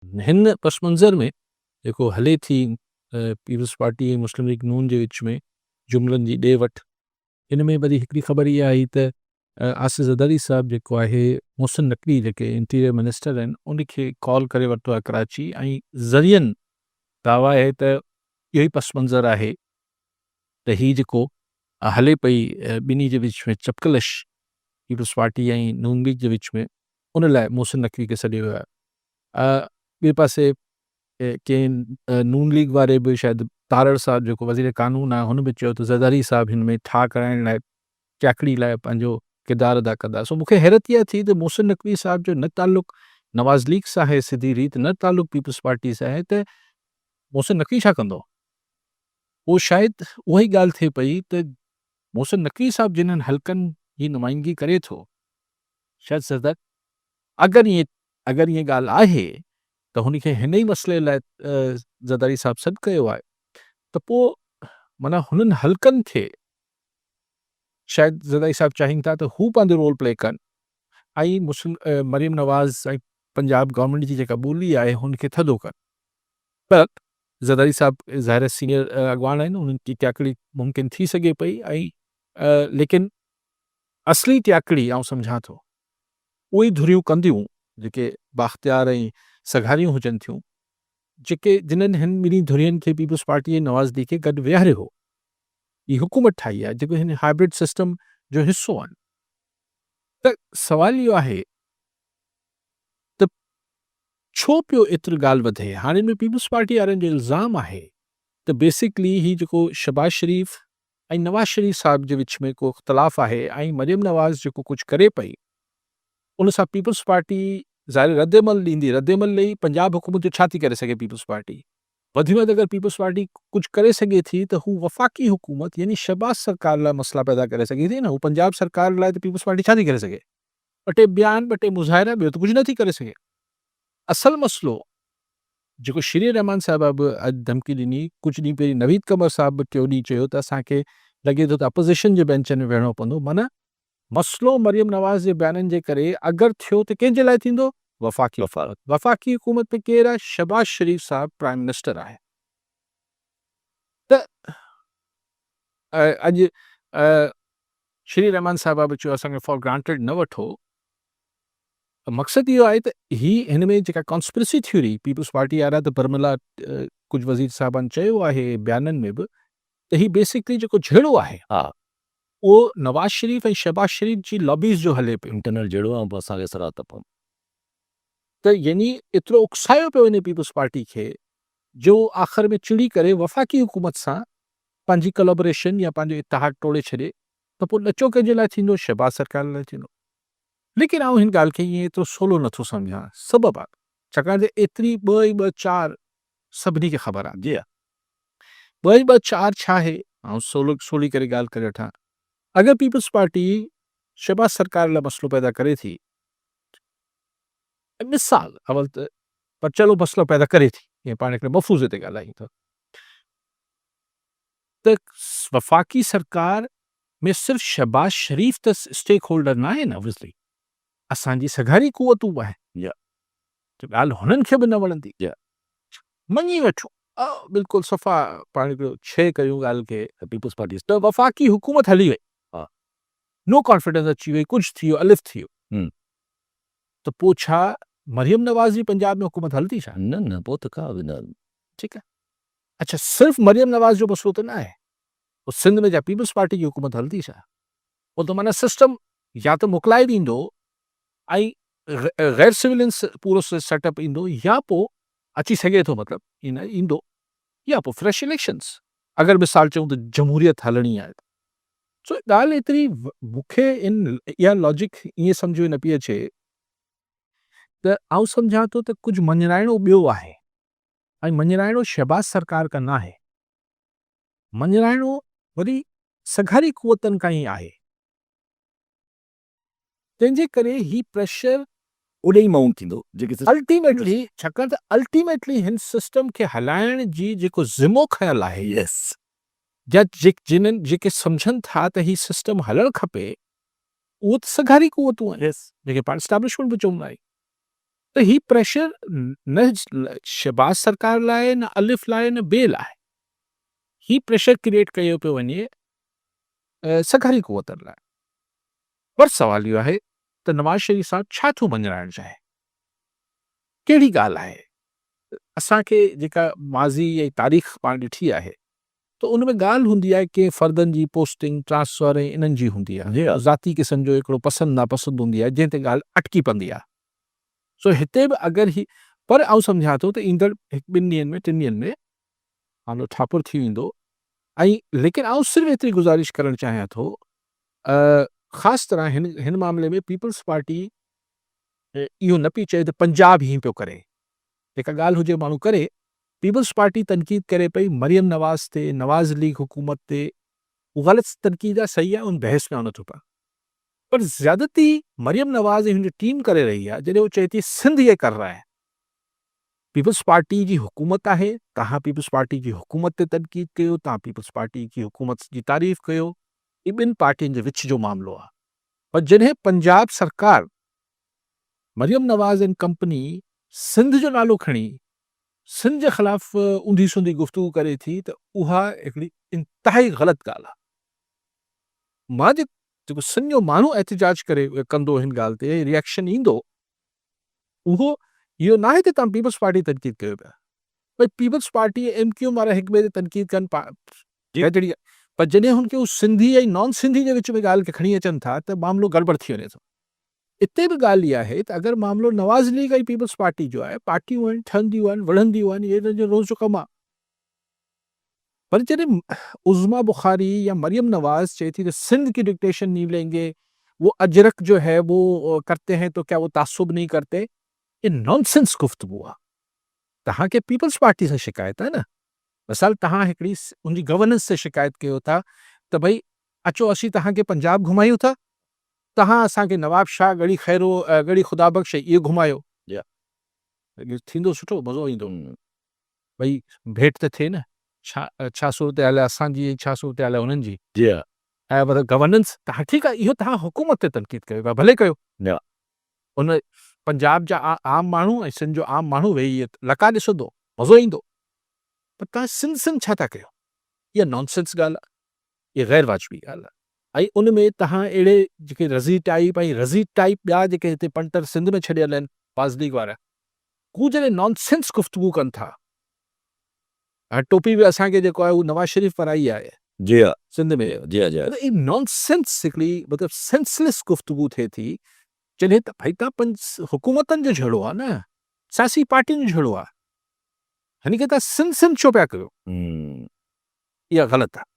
हिन पस मंज़र में जेको हले थी पीपल्स पार्टी ऐं मुस्लिम लीग नून जे विच में जुमिलनि जी ॾे वठि, इन में वरी हिकिड़ी ख़बर इहा आई त आसिफ़ ज़रदारी साहिबु जेको आहे मोहसिन नक़वी जेके इंटीरियर मिनिस्टर आहिनि, उन खे कॉल करे वरितो आहे कराची ऐं ज़रियनि दावा आहे त इहो ई पस मंज़र आहे त हीउ जेको हले पई ॿिन्ही जे विच में चपकलश पीपल्स पार्टी ऐं नून लीग जे विच में, उन लाइ मोहसिन नक़वी खे सॾियो वियो आहे। ॿिए पासे कंहिं नून लीग वारे बि शायदि तारड़ साहिबु जेको वज़ीर क़ानून आहे, हुन बि चयो त ज़रदारी साहिबु हिन में ठाह कराइण लाइ चाकड़ी लाइ पंहिंजो किरदारु अदा कंदा। सो मूंखे हैरत इहा थी त मोहसिन नक़वी साहिब जो न ताल्लुक़ नवाज़ लीग सां आहे सिधी रीत, न ताल्लुक़ पीपल्स पार्टी सां आहे, त मोहसिन नक़वी छा कंदो? पोइ शायदि उहा ई ॻाल्हि थिए पई त मोहसिन नक़वी साहिबु जिन्हनि हल्कनि जी नुमाइंदगी करे थो, शायदि अगरि ईअं ॻाल्हि आहे त हुन खे हिन ई मसइले लाइ ज़रदारी साहिबु सॾु कयो आहे, त पोइ माना हुननि हल्कनि खे शायदि ज़रदारी साहिबु चाहिनि था त हू पंहिंजो रोल प्ले कनि ऐं मरियम नवाज़ ऐं पंजाब गवर्नमेंट जी जेका ॿोली आहे हुनखे थधो कनि। पर ज़रदारी साहिबु ज़ाहिर सीनियर अॻवान आहिनि, उन्हनि जी त्याकड़ी मुमकिन थी सघे पई ऐं लेकिन असली त्याकड़ी आउं सम्झां थो उहे धुरियूं कंदियूं जेके बाख़्तियार ऐं सघारियूं हुजनि थियूं, जिन्हनि हिन ॿिन्ही धुरियुनि खे पीपल्स पार्टी ऐं नवाज़ लीग खे गॾु विहारियो हो, ही हुकूमत ठाही आहे जेको हिन हाइब्रिड सिस्टम जो हिसो आहिनि। त सवाल इहो आहे त छो पियो एतिरी ॻाल्हि वधे? हाणे में पीपल्स पार्टी वारनि जो इल्ज़ाम आहे त बेसिकली ही जेको शहबाज शरीफ़ ऐं नवाज़ शरीफ़ साहिब जे विच में को इख़्तिलाफ़ आहे ऐं मरियम नवाज़ जेको कुझु करे पई, उन सां पीपल्स पार्टी ज़ाहिर रद्दमल ॾींदी, रद्दमल ॾेई पंजाब हुकूमत जो छा थी करे सघे पीपल्स पार्टी? वधि में वधि अगरि पीपल्स पार्टी कुझु करे सघे थी त हू वफ़ाक़ी हुकूमत यानी शहबाज सरकार लाइ मसइला पैदा करे सघे थी न। हू पंजाब सरकार लाइ त पीपल्स पार्टी छा थी करे सघे? ॿ टे बयान, ॿ टे मुज़ाहिरा, ॿियो त कुझु नथी करे सघे। असल मसइलो जेको श्री रहमान साहिबा बि अॼु धमकी ॾिनी, कुझु ॾींहं पहिरीं नवीद कमर साहिब बि टियों ॾींहुं चयो त असांखे लॻे थो त अपोज़िशन जे बेंचनि में वेहणो पवंदो। माना मसइलो मरियम नवाज़ जे बयाननि जे करे अगरि थियो त कंहिंजे लाइ थींदो? वफ़ाक़ी हुकूमत में केरु आहे? शहबाज शरीफ़ साहिबु प्राइम मिनिस्टर आहे। त अॼु श्री रहमान साहिबा बि चयो असांखे फॉर ग्रांटेड न वठो। मक़सदु इहो आहे त हिन में जेका कॉन्स्पिरेसी थ्योरी पीपल्स पार्टी वारा त बरमला कुझु वज़ीर साहिबान चयो आहे बयाननि में बि त ही बेसिकली जेको झेड़ो आहे उहो नवाज़ शरीफ़ ऐं शहबाज शरीफ़ जी लॉबीज़ जो हले पियो। इंटरनल जहिड़ो आहे असांखे सराहत पऊं त यानी एतिरो उकसायो पियो हिन पीपल्स पार्टी खे जो आख़िर में चिड़ी करे वफ़ाक़ी हुकूमत सां पंहिंजी कोलैबोरेशन या पंहिंजो इतिहाद टोड़े छॾे त पोइ ॾचो कंहिंजे लाइ थींदो? शहबाज सरकार लाइ थींदो। लेकिन आउं हिन ॻाल्हि खे ईअं एतिरो सवलो नथो सम्झां। सबबु आहे छाकाणि त एतिरी 2 ऐं 2 4 सभिनी खे ख़बर आहे। जी 2 ऐं 2 4 छा आहे? ऐं सोली करे ॻाल्हि करे वठां। अगरि पीपल्स पार्टी शहबाज सरकार लाइ मसइलो पैदा करे थी, मिसाल अवल त पर चलो मसइलो पैदा करे थी, ईअं पाण हिकिड़े मफ़ूज़े ते ॻाल्हायूं त वफ़ाक़ी सरकार में सिर्फ़ु शहबाज शरीफ़ त स्टेक होल्डर न आहे न। ऑब्वियसली असांजी सघारी कुवतूं बि आहिनि। त ॻाल्हि हुननि खे बि न वणंदी। मञी वठूं बिल्कुलु सफ़ा पाण हिकिड़ो छह कयूं ॻाल्हि खे पीपल्स पार्टी त वफ़ाक़ी हुकूमत हली वई, नो कॉन्फिडेंस अची वई, कुझु थी वियो, अलिफ थी वियो, त पोइ छा मरियम नवाज़ जी पंजाब में हुकूमत हलंदी छा? न पोइ त का बि न। ठीकु आहे। अच्छा, सिर्फ़ु मरियम नवाज़ जो मसइलो त न आहे, पोइ सिंध में जा पीपल्स पार्टी जी हुकूमत हलंदी छा? पोइ त माना सिस्टम या त मोकिलाए ॾींदो ऐं गैर सिविलियन पूरो सेटअप ईंदो, या पोइ अची सघे थो मतिलबु इन ईंदो, या पोइ फ्रेश इलेक्शंस अगरि मिसाल चऊं त जमहूरियत हलणी आहे। सो ॻाल्हि एतिरी मूंखे इहा लॉजिक ईअं सम्झ में न पई अचे त आउं सम्झां थो त कुझु मञराइणो ॿियो आहे ऐं मञराइणो शहबाज सरकार खां न आहे। मञराइणो वरी सघारी कुवतनि खां ई आहे। तंहिंजे करे ही प्रेशर ओॾे ई माउंट थींदो जेके अल्टीमेटली, छाकाणि त अल्टीमेटली हिन सिस्टम खे हलाइण जी जेको ज़िमो खयल आहे, या जिन्हनि जेके सम्झनि था त ही सिस्टम हलणु खपे, उहो त सघारी कुवतूं आहिनि जेके पाण एस्टैब्लिशमेंट बि चवंदा आहियूं। त ही प्रेशर न शहबाज सरकार लाइ न अलिफ लाइ न ॿिए लाइ ही प्रेशर क्रिएट कयो पियो वञे सरकारी क़ुवतनि लाइ। पर सवाल इहो आहे त नवाज़ शरीफ़ साहिब छा थो मञाइणु चाहे, कहिड़ी ॻाल्हि आहे? असांखे जेका माज़ी ऐं तारीख़ पाण ॾिठी आहे त उन में ॻाल्हि हूंदी आहे कि फ़र्दनि जी पोस्टिंग ट्रांसफर ऐं इन्हनि जी हूंदी आहे, जी हा। ज़ाती क़िस्म जो हिकिड़ो पसंदि नापसंदि हूंदी आहे जंहिं ते ॻाल्हि अटकी पवंदी आहे। सो हिते बि अगरि ही पर आउं सम्झां थो त ईंदड़ 1-2 ॾींहंनि में 3 ॾींहंनि में मामलो ठापुर थी वेंदो। ऐं लेकिन आउं सिर्फ़ु एतिरी गुज़ारिश करणु चाहियां थो ख़ासि तरह हिन मामले में पीपल्स पार्टी इहो न पई चए त पंजाब हीअं पियो करे, जेका ॻाल्हि हुजे माण्हू करे। पीपल्स पार्टी तनक़ीद करे पई मरियम नवाज़ ते, नवाज़ लीग हुकूमत ते, उहा ग़लति तनक़ीद आहे, सही आहे, उन बहस में नथो पए। पर ज़्यादती मरियम नवाज़ ऐं हुनजी टीम करे रही आहे जॾहिं वो चए थी सिंध ये कर रहा है। पीपल्स पार्टी जी हुकूमत आहे, तव्हां पीपल्स पार्टी जी हुकूमत ते तनक़ीद कयो, तव्हां पीपल्स पार्टी जी हुकूमत जी तारीफ़ कयो, ही ॿिनि पार्टियुनि जे विच जो मामलो आहे। पर जॾहिं पंजाब सरकार मरियम नवाज़ एंड कंपनी सिंध जो नालो खणी सिंध जे ख़िलाफ़ ऊंधी सूंधी गुफ़्तगू करे थी त उहा हिकिड़ी इंतिहाई ग़लति ॻाल्हि आहे। मां जेको सिंध जो माण्हू एहतिजाज करे कंदो हिन ॻाल्हि ते रिएक्शन ईंदो, उहो इहो न आहे त तव्हां पीपल्स पार्टी तनक़ीद कयो पिया। भई पीपल्स पार्टी MQM वारा हिक ॿिए ते तनक़ीद कनि जहिड़ी, पर जॾहिं हुनखे हू सिंधी ऐं नॉन सिंधी जे विच में ॻाल्हि खे खणी अचनि था त मामलो गड़बड़ थी वञे थो। इते बि ॻाल्हि इहा आहे त अगरि मामलो नवाज़ लीग ऐं पीपल्स पार्टी जो आहे, पार्टियूं आहिनि, ठहंदियूं आहिनि, वढ़ंदियूं आहिनि, इहे हिननि जो रोज़ जो कमु आहे। पर जॾहिं उज़मा बुखारी या मरियम नवाज़ चए थी तो सिंध की डिक्टेशन नहीं लेंगे, वो अजरक जो है वो करते हैं तो क्या वो तासुब नहीं करते, ये नॉनसेंस गुफ्तगू आहे। तव्हांखे पीपल्स पार्टी सां शिकायत आहे न, मिसाल तव्हां हिकिड़ी उनजी गवर्नेंस ते शिकायत कयो था त भई अचो असीं तव्हांखे पंजाब घुमायूं था, तव्हां असांखे नवाब शाह गढ़ी खैरो गढ़ी ख़ुदा बख़्श इहो घुमायो, थींदो सुठो, मज़ो ईंदो। भई भेंट त थिए न, छा सूरत हाल आहे असांजी, छा सूरत हाल आहे उन्हनि जी। जी हा। ऐं मतिलबु गवर्नेंस तव्हां ठीकु आहे, इहो तव्हां हुकूमत ते तनक़ीद कयो पिया, भले कयो। या। उन पंजाब जा आम माण्हू ऐं सिंध जो आम माण्हू वेही लका ॾिसंदो, मज़ो ईंदो। पर तव्हां सिंध छा था कयो? इहा नॉनसेंस ॻाल्हि आहे, इहा ग़ैर वाजिबी ॻाल्हि आहे। ऐं उन में तव्हां अहिड़े जेके रज़ी टाइप ऐं रज़ी टाइप ॿिया जेके हिते पंटर सिंध में छॾियल आहिनि पाज़ लीग वारा, हू जॾहिं नॉनसेंस गुफ़्तगू कनि था, हाणे टोपी बि असांखे जेको आहे उहो नवाज़ शरीफ़ पाराई आहे जी हा। सिंध में। जी हा। जी हा। ई नॉनसेंस हिकिड़ी मतिलबु सेंसलेस गुफ़्तगू थिए थी, जॾहिं त भई तव्हां हुकूमतनि जो झेड़ो आहे न, सियासी पार्टियुनि जो झेड़ो आहे, हिन खे तव्हां सिंध छो पिया कयो? इहा ग़लति आहे।